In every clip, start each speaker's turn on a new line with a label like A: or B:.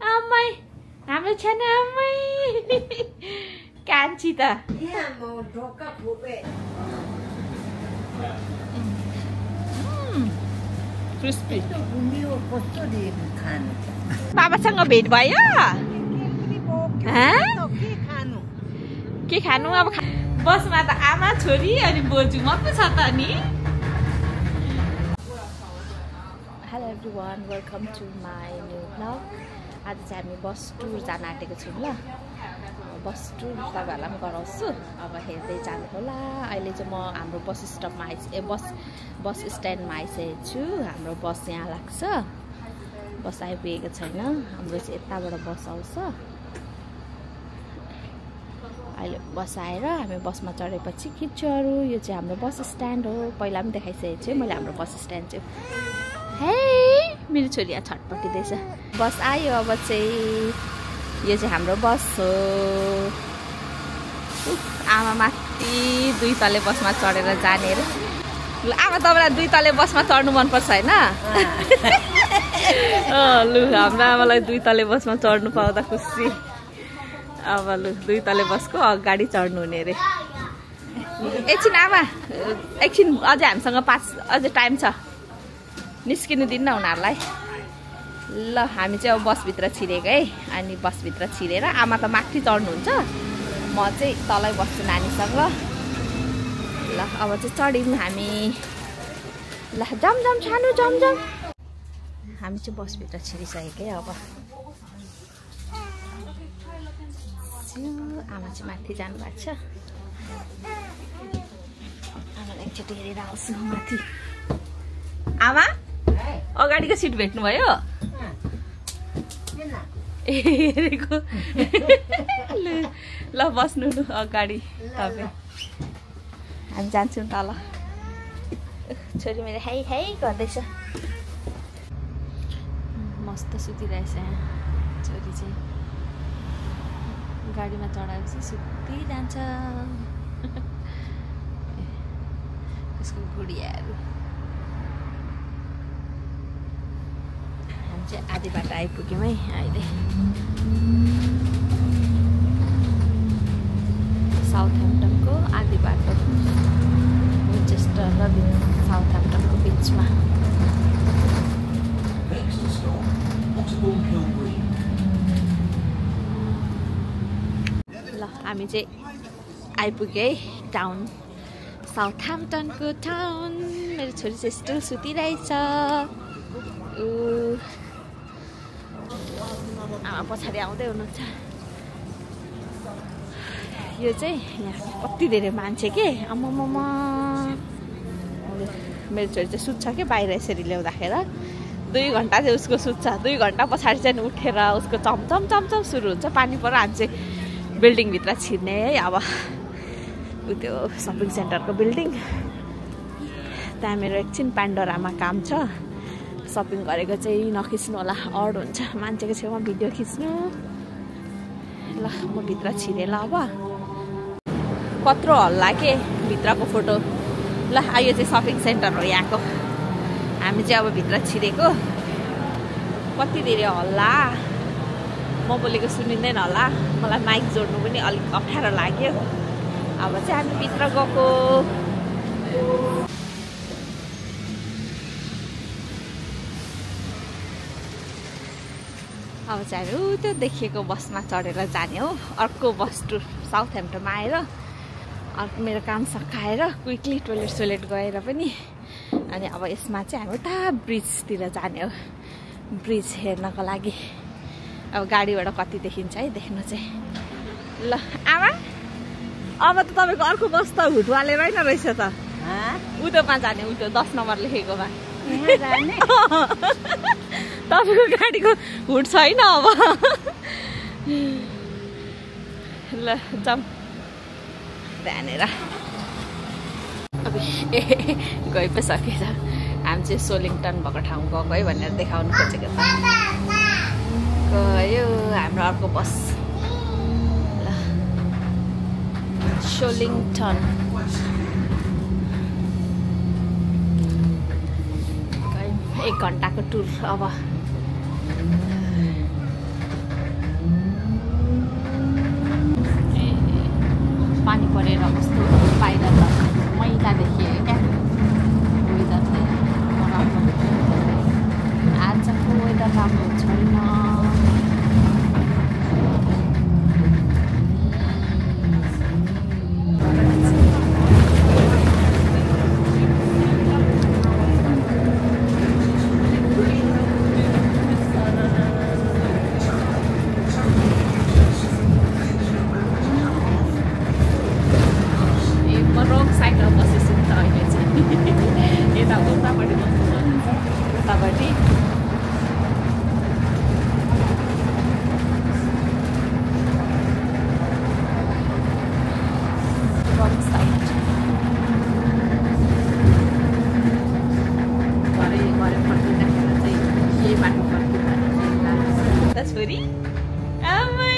A: आमै हाम्रो छाना आमै कान्छी त क्रिस्पी बाबासँग भेट भयो के खानु अब बसमा त आमा छोरी अनि बोजू मात्रै छ त नि hello everyone welcome to my new blog आज चाहिँ हामी बस टुर जान आँटेको छौँ ल बस टुर तपाईँहरूलाई पनि गराउँछु अब हेर्दै जानु होला अहिले चाहिँ म हाम्रो बस स्टपमा बस स्ट्यान्डमा आइसकेको छु हाम्रो बस यहाँ लाग्छ बस आइपुगेको छैन हाम्रो चाहिँ यताबाट बस आउँछ अहिले बस आएर हामी बसमा चढेपछि खिच्छु अरू यो चाहिँ हाम्रो बस स्ट्यान्ड हो पहिला पनि देखाइसकेको छु मैले हाम्रो बस स्ट्यान्ड चाहिँ हे मेरो छोरी यहाँ छटपटिँदैछ बस आयो अब चाहिँ यो चाहिँ हाम्रो बस हो आमा माथि 2 तले बसमा चढेर जाने रे ल आमा तपाईँलाई 2 तले बसमा चढ्नु मनपर्छ होइन लु हाम्रो आमालाई 2 तले बसमा चढ्नु पाउँदा खुसी अब लु 2 तले बसको अगाडि चढ्नु हुने रे एकछिन आमा एकछिन अझै हामीसँग अझै टाइम छ निस्किनु दिन्न उनीहरूलाई ल हामी चाहिँ अब बसभित्र छिरेको है अनि बसभित्र छिरेर आमा त माथि चढ्नुहुन्छ म चाहिँ तलै बस्छु नानीसँग ल अब चाहिँ चढ्यौँ हामी ल जम जम सानो जम जम हामी चाहिँ बसभित्र छिरिसकेकै अब आमा चाहिँ माथि जानुभएको छ आमालाई एकचोटि हेरेर आउँछु माथि आमा अगाडिको सिट भेट्नुभयो हेरेको ल बस्नु लु अगाडि तपाईँ हामी जान्छौँ तल छोरी मेरो हाई हाई गर्दैछ मस्त सुतिरहेछ यहाँ छोरी चाहिँ गाडीमा चढाएपछि सुतिरहन्छ उसको गुडियाहरू हामी चाहिँ आधी बाटो आइपुग्यौँ है अहिले साउथह्याम्पटनको आधी बाटो विन्चेस्टर र साउथह्याम्पटनको बिचमा ल हामी चाहिँ आइपुग्यो है टाउन साउथह्याम्पटनको टाउन मेरो छोरी चाहिँ स्टिल सुतिरहेछ आमा पछाडि आउँदै हुनुहुन्छ यो चाहिँ यहाँ कति धेरै मान्छे के आमामामा मेरो छोरी चाहिँ सुत्छ कि बाहिर यसरी ल्याउँदाखेरि 2 घन्टा चाहिँ उसको सुत्छ 2 घन्टा पछाडि चाहिँ उठेर उसको चमचम चमचम सुरु हुन्छ पानी पर हामी चाहिँ बिल्डिङभित्र छिर्ने है अब त्यो सपिङ सेन्टरको बिल्डिङ त्यहाँ मेरो एकछिन पान्डोरामा काम छ सपिङ गरेको चाहिँ नखिच्नु होला अड हुन्छ मान्छेको छेउमा भिडियो खिच्नु ल म भित्र छिरेँ ल अब कत्रो हल्ला के भित्रको फोटो ल यो चाहिँ सपिङ सेन्टर हो यहाँको हामी चाहिँ अब भित्र छिरेको कति धेरै हल्ला म बोलेको सुनिँदैन होला मलाई माइक जोड्नु पनि अलिक अप्ठ्यारो लाग्यो अब चाहिँ हामी भित्र गएको अब चाहिँ हामी त्यो देखिएको बसमा चढेर जाने हो अर्को बस टुर साउथह्याम्पटनमा आएर अर्को मेरो काम सकाएर क्विकली टोइलेट गएर पनि अनि अब यसमा चाहिँ हामी उता ब्रिजतिर जाने हो ब्रिज हेर्नको लागि अब गाडीबाट कति देखिन्छ है देख्नु चाहिँ ल आमा अब त तपाईँको अर्को बस त हुटवाले रहेन रहेछ त उतोमा जाने उतो 10 नम्बर लेखेकोमा तपाईँको गाडीको हुट छैन अब ल जाउँ त्यहाँनिर अब गइ पो सकेछ हामी चाहिँ सोलिङटन भएको ठाउँ गएको है भनेर देखाउनु खोजेको छ गयो हाम्रो अर्को बस ल सोलिङटन 1 घन्टाको टुर अब छोरी आमै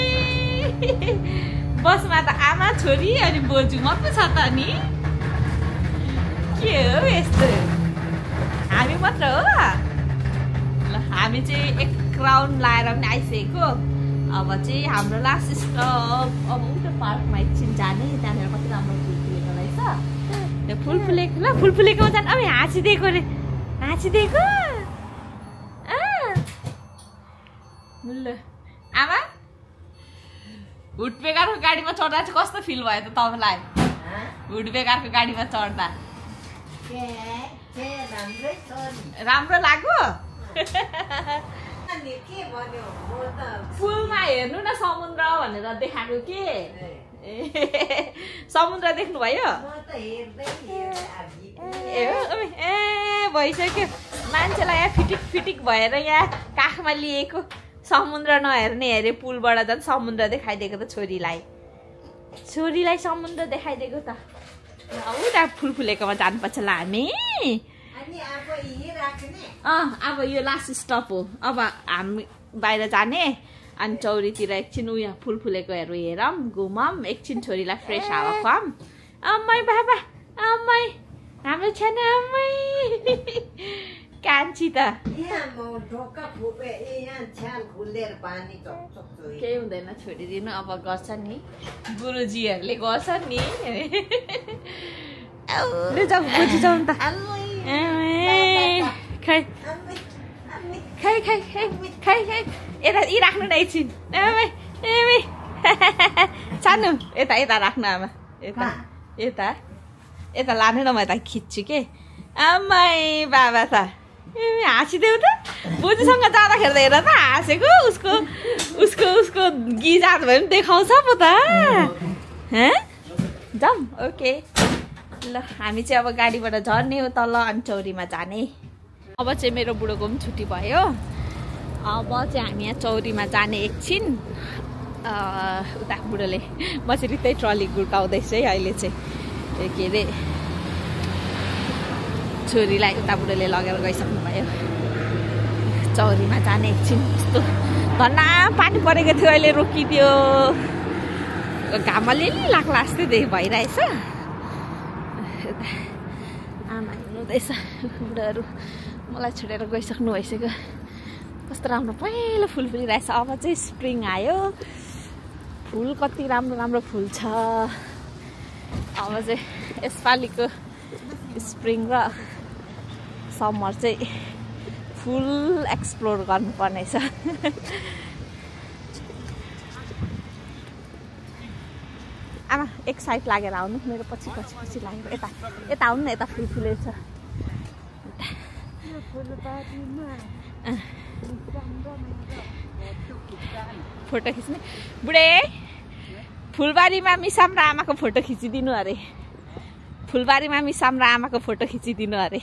A: बसमा त आमा छोरी अनि बोजू मात्रै छ त नि के हो यस्तो हामी मात्र हो ल हामी चाहिँ एक राउन्ड लाएर पनि आइसकेको अब चाहिँ हाम्रो लास्ट स्टप अब उल्टो पार्कमा एकछिन जाने त्यहाँनिर कति राम्रो फुल फुलेको रहेछ त्यो फुल फुलेको ल फुल फुलेकोमा जाने अब हाँसिदिएको रे हाँसिदिएको ल आमा हुडबेकारको गाडीमा चढ्दा चाहिँ कस्तो फिल भयो त तपाईँलाई हुडबेकारको गाडीमा चढ्दा राम्रो लाग्यो फुलमा हेर्नु न समुद्र भनेर देखाएको के समुद्र देख्नुभयो ए भइसक्यो मान्छेलाई यहाँ फिटिक फिटिक भएर यहाँ काखमा लिएको समुद्र नहेर्ने हेरे पुलबाट झन् समुद्र देखाइदिएको त छोरीलाई समुद्र देखाइदिएको त उता फुल फुलेकोमा जानुपर्छ ल हामी अब यो लास्ट स्टप हो अब हामी बाहिर जाने अनि चौरीतिर एकछिन उयो फुल फुलेकोहरू हेरौँ घुमौँ एकछिन छोरीलाई फ्रेस हावा खुवाऊँ अम्मै बाबा अम्मै हाम्रो छेन अम्मै कान्छी त केही हुँदैन छोडिदिनु अब गर्छ नि गुरुजीहरूले गर्छ नि जाउँ बुझी जाउँ त खै खै खै खै खै खै यता यी राख्नु न एकछिन सानो यता यता राख्नु आमा यता यता यता लानु न म यता खिच्छु के आमै बाबा त हाँसिदेऊ त बोजूसँग जाँदाखेरि त हेर त हाँसेको उसको उसको उसको गिजात भयो पनि देखाउँछ पो त जाउँ ओके ल हामी चाहिँ अब गाडीबाट झर्ने हो तल अनि चौरीमा जाने अब चाहिँ मेरो बुढोको पनि छुट्टी भयो अब चाहिँ हामी यहाँ चौरीमा जाने एकछिन उता बुढोले म चाहिँ रित्तै ट्रली गुर्काउँदैछु है अहिले चाहिँ के अरे छोरीलाई उता बुढोले लगेर गइसक्नु भयो चौरीमा जाने एकछिन यस्तो धन्ना पानी परेको थियो अहिले रोकिदियो घामले नि लाग्ला जस्तै भइरहेछ आमा हिँड्नुहुँदैछ बुढोहरू मलाई छोडेर गइसक्नु भइसक्यो कस्तो राम्रो पहिलो फुल फुलिरहेछ अब चाहिँ स्प्रिङ आयो फुल कति राम्रो राम्रो फुल छ अब चाहिँ यसपालिको स्प्रिङ र समर चाहिँ फुल एक्सप्लोर गर्नुपर्ने छ आमा एक साइड लागेर आउनु मेरो पछि पछि पछि लागेर यता यता आउनु न यता फुल फुलेछ फोटो खिच्ने बुढे फुलबारीमा मिसाम र आमाको फोटो खिचिदिनु अरे फुलबारीमा मिसाम र आमाको फोटो खिचिदिनु अरे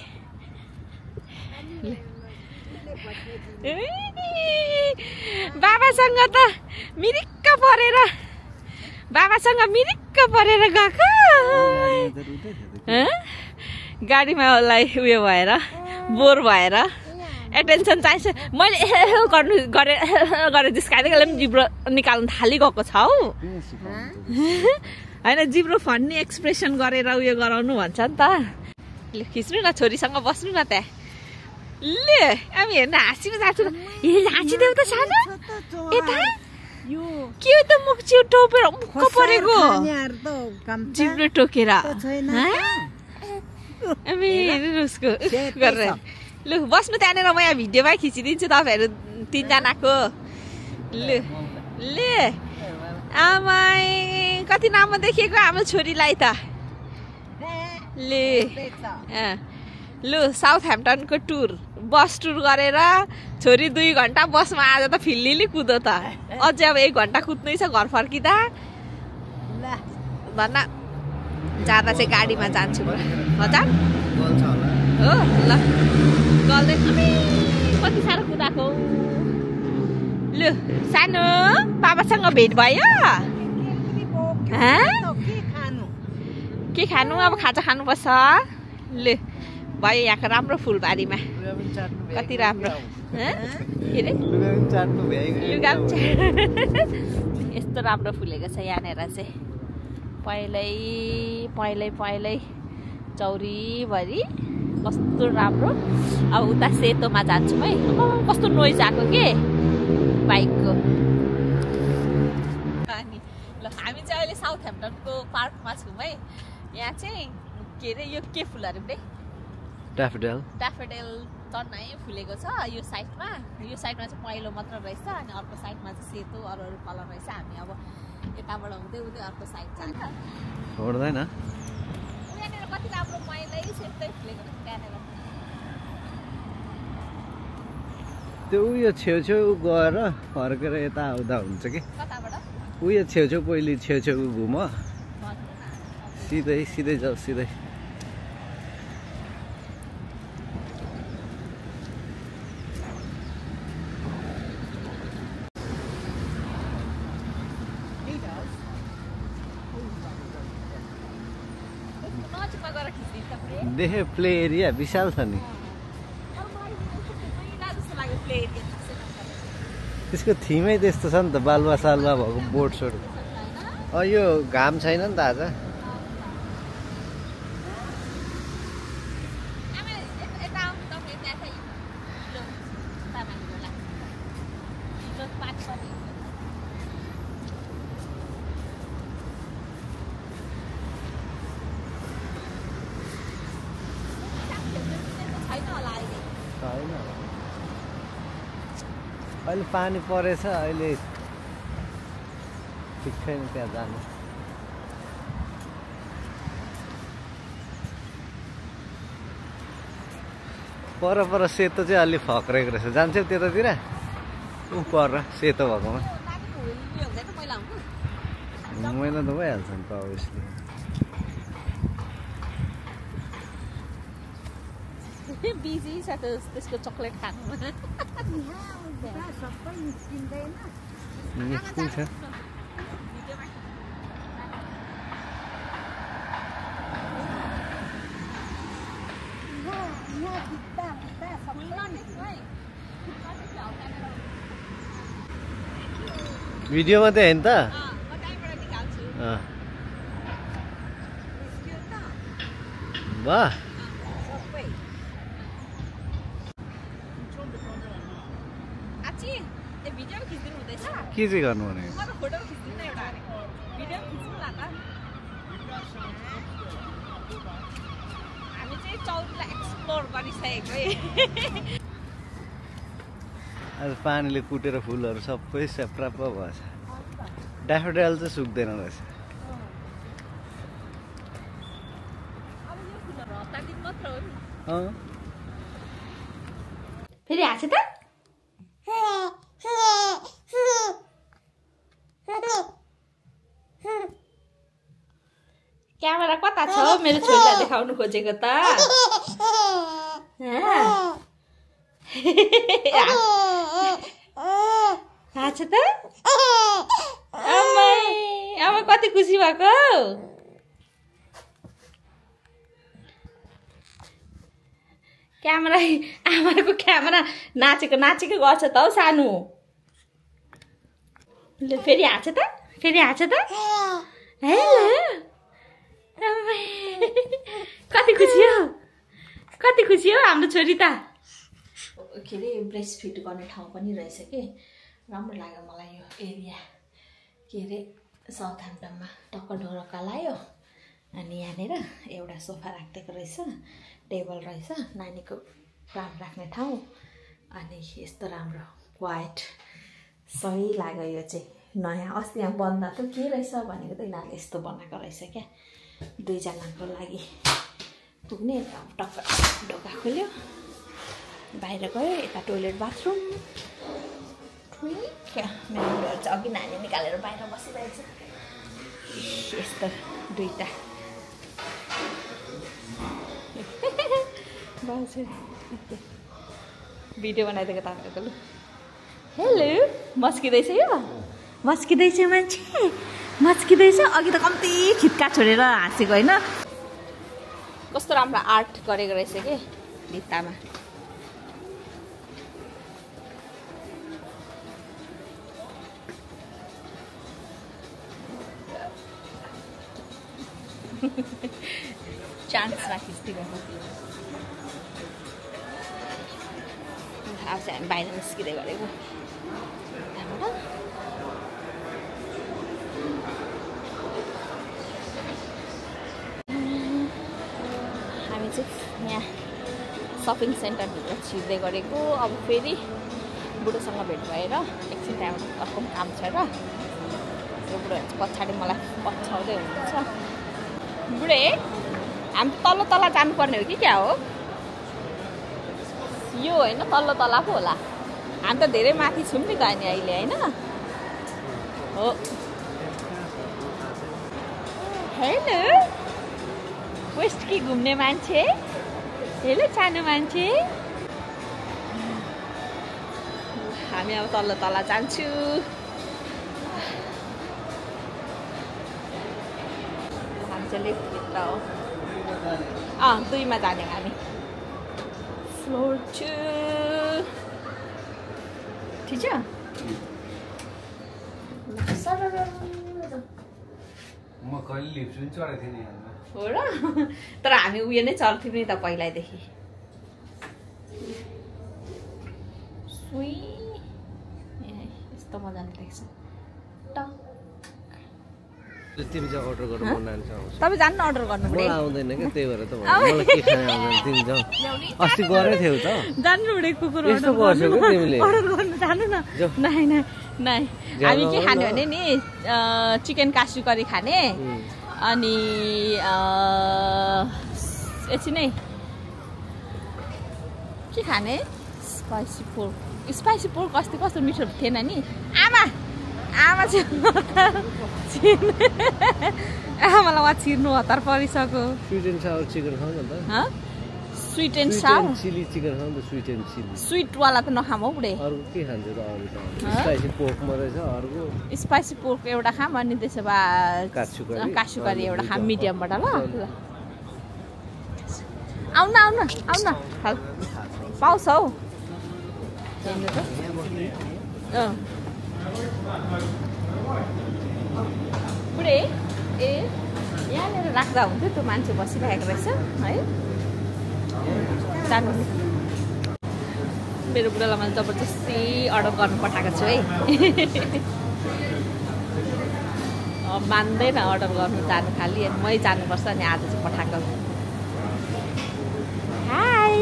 A: बाबासँग त मिरिक्क परेर गएको गाडीमा उसलाई उयो भएर बोर भएर एटेन्सन चाहिन्छ मैले गरेर जिस्काइदिएको पनि जिब्रो निकाल्नु थालिगएको छ हौ होइन जिब्रो फन्नी एक्सप्रेसन गरेर उयो गराउनु भन्छ नि त खिच्नु न छोरीसँग बस्नु न त्यहाँ ले हामी हेर्न हाँसिनु जान्छु हाँसिदेऊ त सानो यता के हो त मुख चिउ टोपेर मुख परेको जिब्रो टोकेर हामी हेर्नु उसको गरेर लु बस्नु त्यहाँनिर म यहाँ भिडियोमै खिचिदिन्छु तपाईँहरू तिनजनाको लु ले आमाई कति राम्रो देखेको हाम्रो छोरीलाई त ले लु साउथ ह्याम्पटनको टुर बस टुर गरेर छोरी 2 घन्टा बसमा आज त फिल्लिली कुदो त अझै अब 1 घन्टा कुद्नै छ घर फर्किँदा भन्न जाँदा चाहिँ गाडीमा जान्छु हजुर हो ल गल्दै कति साह्रो कुदाएको लु सानो बाबासँग भेट भयो के खानु अब खाजा खानुपर्छ लु भयो यहाँको राम्रो फुलबारीमा कति राम्रो के अरे लुगा यस्तो राम्रो फुलेको छ यहाँनिर चाहिँ पहिल्यै चौरीभरि कस्तो राम्रो अब उता सेतोमा जान्छौँ है कस्तो नोइज आएको के बाइकको अनि ल हामी चाहिँ अहिले साउथह्याम्पटनको पार्कमा छौँ है यहाँ चाहिँ के अरे यो के फुलहरू पनि
B: ड्याफोडिल
A: टन्नै फुलेको छ यो साइडमा चाहिँ पहेँलो मात्र रहेछ अनि अर्को साइडमा चाहिँ सेतो अरू कलर रहेछ हामी अब यताबाट हुँदै अर्को साइड जान्छ
B: छोड्दैन
A: यहाँनिर कति राम्रो पहेँलै सेतै फुलेको छ त्यहाँनिर
B: त्यो उयो छेउछेउ गएर फर्केर यता आउँदा हुन्छ कि
A: कताबाट
B: उयो छेउछेउ पहिले छेउछेउ घुम सिधै जाऊ सिधै देखे प्ले एरिया विशाल छ नि त्यसको थिमै त्यस्तो छ नि त बालुवा सालुवा भएको बोट सोट यो घाम छैन नि त आज अहिले पानी परेछ अहिले ठिक छैन त्यहाँ जानु पर सेतो चाहिँ अलि फक्रेको रहेछ जान्छौ त्यतातिर ऊ पर सेतो भएकोमा मैला त भइहाल्छ नि त अभियसली
A: बिजी छ त्यसको चक्लेट खानुमा
B: निस्किन्छ भिडियो मात्रै होइन त वाह के चाहिँ गर्नु भनेको
A: हामी चाहिँ चौरीलाई एक्सप्लोर गरिसकेको
B: आज पानीले कुटेर फुलहरू सबै सेप्राप्प भएछ ड्याफोडिल चाहिँ सुक्दैन रहेछ
A: फेरि हाँस त क्यामेरा कता छ मेरो छोरीलाई देखाउनु खोजेको त हाँस त आमा कति खुसी भएको क्यामेरा आमाको क्यामेरा नाचेको गर्छ त हौ सानो फेरि हाँस त कति खुसी हो हाम्रो छोरी त के अरे ब्रेस्ट फिट गर्ने ठाउँ पनि रहेछ कि राम्रो लाग्यो मलाई यो एरिया के अरे साउथह्याम्पटनमा टक्क ढोरक्का लायो अनि यहाँनिर एउटा सोफा राखिदिएको रहेछ टेबल रहेछ नानीको काम राख्ने ठाउँ अनि यस्तो राम्रो क्वाइट सही लाग्यो यो चाहिँ नयाँ अस्ति यहाँ बन्द थियो के रहेछ भनेको त यिनीहरूले यस्तो बनाएको रहेछ क्या दुईजनाको लागि पुग्ने टक्क ढोका खोल्यो बाहिर गयो यता टोइलेट बाथरुम मेरो बुढोहरू चाहिँ अघि नानी निकालेर बाहिर बसिरहेछ यस्तो दुईवटा भिडियो बनाइदिएको तपाईँको लु हेलो मस्किँदैछ यो मस्किँदैछ मान्छे अघि त कम्ती खिटका छोडेर हाँसेको होइन कस्तो राम्रो आर्ट गरेको रहेछ के भित्तामा। चान्समा खिच्दिरहेको अब चाहिँ हामी बाहिर निस्किँदै गरेको त्यहाँबाट। हामी चाहिँ यहाँ सपिङ सेन्टरभित्र छिर्दै गरेको। अब फेरि बुढोसँग भेट भएर एकछिन त्यहाँबाट अर्को काम छ र यो बुढो पछाडि मलाई पछ्याउँदै हुनुहुन्छ। बुढे हामी तल्लो तला जानुपर्ने हो कि क्या हो? यो होइन तल्लो तला पो होला। हामी त धेरै माथि छौँ नि त अनि अहिले होइन हो। हेलो वेस्ट कि घुम्ने मान्छे, हेलो सानो मान्छे। हामी अब तल्लो तला जान्छु। हामी चाहिँ लेफ्टभित्र हो। 2मा जाने हामी। फ्लोर 2 ठिक छ।
B: म कहिले लिफ्ट पनि चढेको थिएँ नि
A: हो र। तर हामी उयो नै चढ्थ्यौँ नि त पहिल्यैदेखि। यस्तो मजाले देख्छ।
B: तिमी चाहिँ अर्डर गर्नु मन लान्छ आउँछ।
A: तपाईँ जानु न अर्डर गर्नु
B: मलाई आउँदैन क्या त्यही भएर त मलाई के खान आउँदैन। तिमी जाऊ अस्ति गरेको थियौ त
A: जान्नु बुढे कुकुर
B: यस्तो गर्छौ के तिमीले
A: अर्डर गर्नु जानु न। नाइ नाइ नाइ हामी के खाने भने नि चिकन कासु करी खाने अनि एकछिनै के खाने स्पाइसी पोर्क अस्ति कस्तो मिठो थिएन नि। आमा चाहिँ आमालाई उहाँ छिर्नु हतार परिसक्यो।
B: स्वीट एन्ड सावर चिकन खाऊ न त।
A: Sweet and sour
B: chili chicken खाऊ न त। स्वीट एन्ड चिली
A: स्वीटवाला त नखाम हौ बुढे।
B: अरू के खान्छ त? अरू त स्पाइसी पोर्क मात्रै छ। अर्को
A: स्पाइसी पोर्क एउटा खाम अनि त्यसो भए कासु करी एउटा खाम मिडियमबाट ल। आउन आउन आउन पाउँछ हौ हेर्नु त। बुढे ए यहाँनिर राख्दा हुन्थ्यो त्यो मान्छे बसिरहेको रहेछ है। जानु मेरो बुढालाई मैले जबरजस्ती अर्डर गर्नु पठाएको छु है। मान्दैन अर्डर गर्नु जानु खालि अनि मै जानुपर्छ अनि आज चाहिँ पठाएको। हाई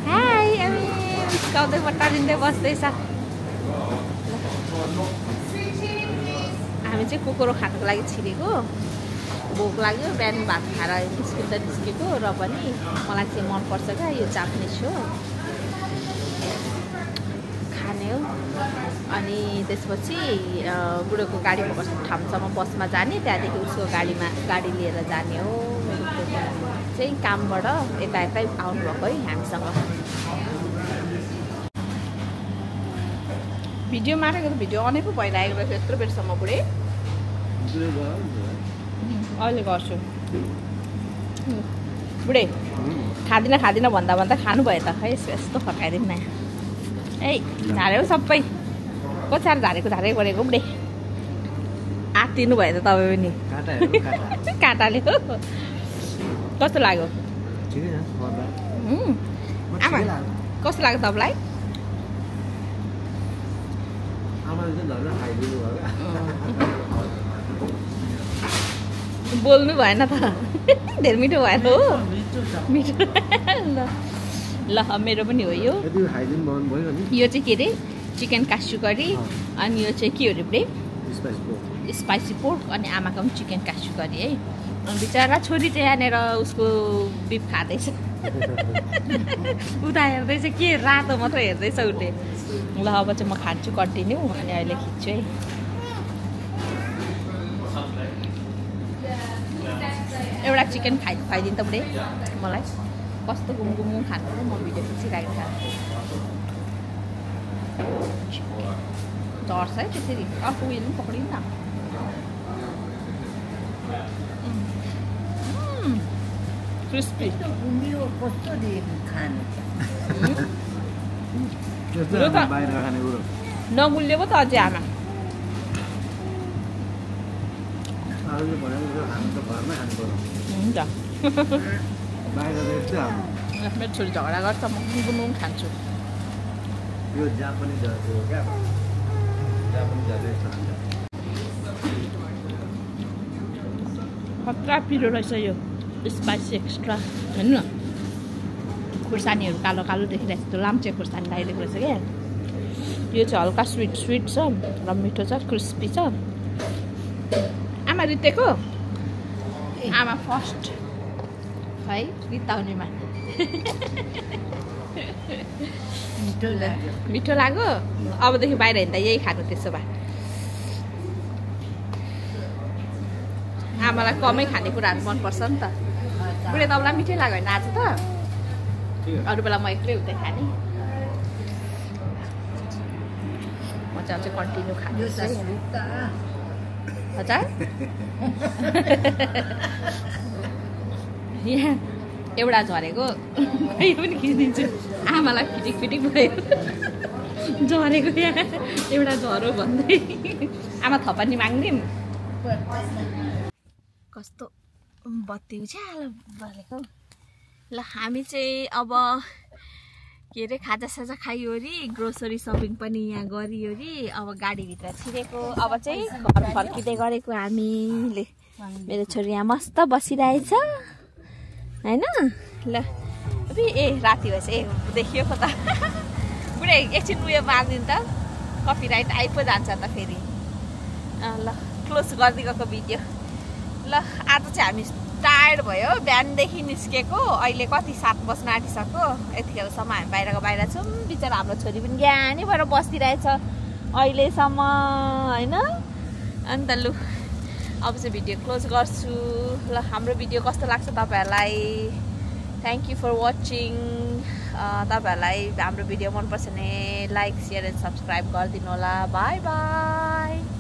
A: हाई अनि बिस्काउँदै बट्टारिँदै बस्दैछ। हामी चाहिँ कुकुरो खानुको लागि छिरेको। भोक लाग्यो बिहान भात खाएर निस्केको र पनि मलाई चाहिँ मनपर्छ क्या यो जापानिज हो खाने हो। अनि त्यसपछि बुढोको गाडी ठाउँसम्म बसमा जाने त्यहाँदेखि उसको गाडी लिएर जाने हो। मेरो चाहिँ कामबाट यता आउनुभएको है हामीसँग। भिडियो मारेको त भिडियो अनै पो भइरहेको रहेछ यत्रो बेरसम्म बुढे। अहिले गर्छु बुढे। खाँदिनँ भन्दा खानुभयो त खै यस्तो फर्काइदिउँ न। ए झाऱ्यो सबै कचार झारेको गरेको बुढे। आत्तिनु भयो त तपाईँ पनि काँटाले हो। कस्तो लाग्यो आमा? कस्तो लाग्यो तपाईँलाई? बोल्नु भएन त धेरै मिठो भएन हो। मिठो ल मेरो पनि हो यो। यो चाहिँ के अरे चिकन कासु करी अनि यो चाहिँ के हो अरे बुढे? स्पाइसी पोर्क अनि आमाको पनि चिकन कासु करी है। बिचरा छोरी चाहिँ यहाँनिर उसको बिफ खाँदैछ। उता हेर्दैछ के रातो मात्रै हेर्दैछ उसले। ल अब चाहिँ म खान्छु कन्टिन्यू अनि अहिले खिच्छु है। एउटा चिकन खुवाइदिनु त बुढे मलाई। कस्तो घुमघुम खानु म भिडियो खिचिरहेको छ। चढ्छ है त्यसरी। अर्को उयो पनि पक्रिनु न। क्रिस्पी
B: बाहिर खाने कुरो
A: नमुल्य पो त अझै आमा
B: अरूले भनेको हामी त घरमै खानु पर्यो
A: हुन्छ
B: बाहिर त यस्तै हाम्रो
A: मेरो छोरी झगडा गर्छ म गुनगुन खान्छु
B: यो जापानिज हो क्या जापानिजहरूले यस्तो खान्छ
A: खतरा पिरो रहेछ यो स्पाइसी एक्स्ट्रा हेर्नु न खुर्सानीहरू कालो कालो देखिरहेको छ त्यो लाम्चे खुर्सानी लगाइदिएको रहेछ क्या यो चाहिँ हल्का स्विट स्विट छ र मिठो छ क्रिस्पी छ आमा रितेको आमा फर्स्ट है रिताउनेमा मिठो लाग्यो अबदेखि बाहिर हिँड्दा यही खानु त्यसो भए आमालाई कमै खानेकुराहरू मनपर्छ नि त बुढे तपाईँलाई मिठै लाग्यो होइन आज त अरू बेला म एक्लै हुँदै खाने म चाहिँ अझै कन्टिन्यू खानु हजुर यहाँ एउटा झरेको यो पनि खिचिदिन्छु आमालाई फिटिक फिटिक भयो झरेको यहाँ एउटा झरो भन्दै आमा थपनी माग्दिउँ कस्तो बत्ती उज्यालो बलेको ल हामी चाहिँ अब के अरे खाजासाजा खाइवरी ग्रोसरी सपिङ पनि यहाँ गरिवरी अब गाडीभित्र छिरेको अब चाहिँ घर फर्किँदै गरेको हामीले मेरो छोरी यहाँ मस्त बसिरहेछ होइन ल ए राति भएछ ए देखियो पो त बुढे एकछिन उयो मारिदिनु त कपिराइट आइपो जान्छ त फेरि ल क्लोज गरिदिएको भिडियो ल आज चाहिँ हामी टायर्ड भयो बिहानदेखि निस्केको अहिले कति 7 बज्न आँटिसक्यो यतिखेरसम्म हामी बाहिरको बाहिर छौँ बिचरा हाम्रो छोरी पनि ज्ञानै भएर बसिरहेछ अहिलेसम्म होइन अन्त लु अब चाहिँ भिडियो क्लोज गर्छु ल हाम्रो भिडियो कस्तो लाग्छ तपाईँहरूलाई थ्याङ्क यू फर वाचिङ तपाईँहरूलाई हाम्रो भिडियो मनपर्छ भने लाइक सेयर एन्ड सब्सक्राइब गरिदिनु होला बाई बाई